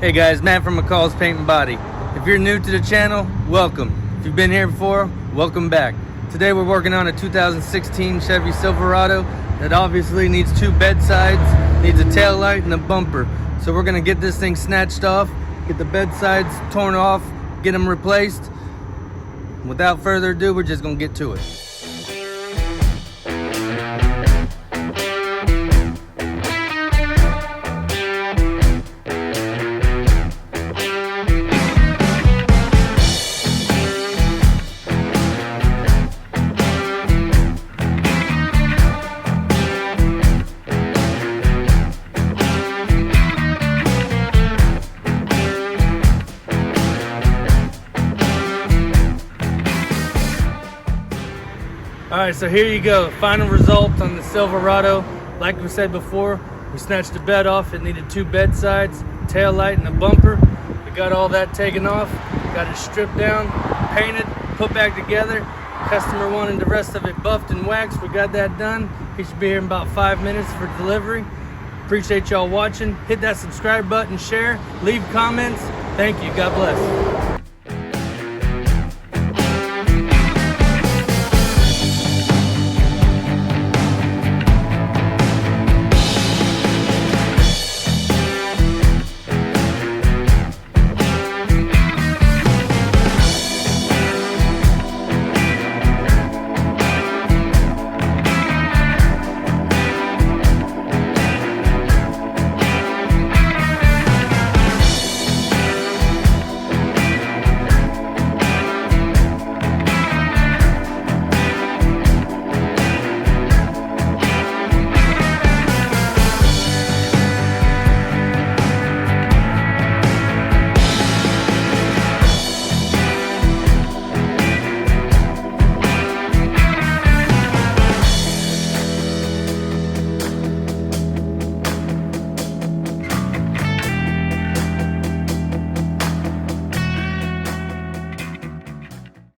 Hey guys, Matt from McCall's Paint and Body. If you're new to the channel, welcome. If you've been here before, welcome back. Today we're working on a 2016 Chevy Silverado that obviously needs two bedsides, needs a tail light and a bumper. So we're gonna get this thing snatched off, get the bedsides torn off, get them replaced. Without further ado, we're just gonna get to it. Alright, so here you go, final result on the Silverado. Like we said before, we snatched the bed off. It needed two bedsides, tail light and a bumper. We got all that taken off, got it stripped down, painted, put back together. Customer wanted the rest of it buffed and waxed. We got that done. He should be here in about 5 minutes for delivery. Appreciate y'all watching. Hit that subscribe button, share, leave comments. Thank you, God bless.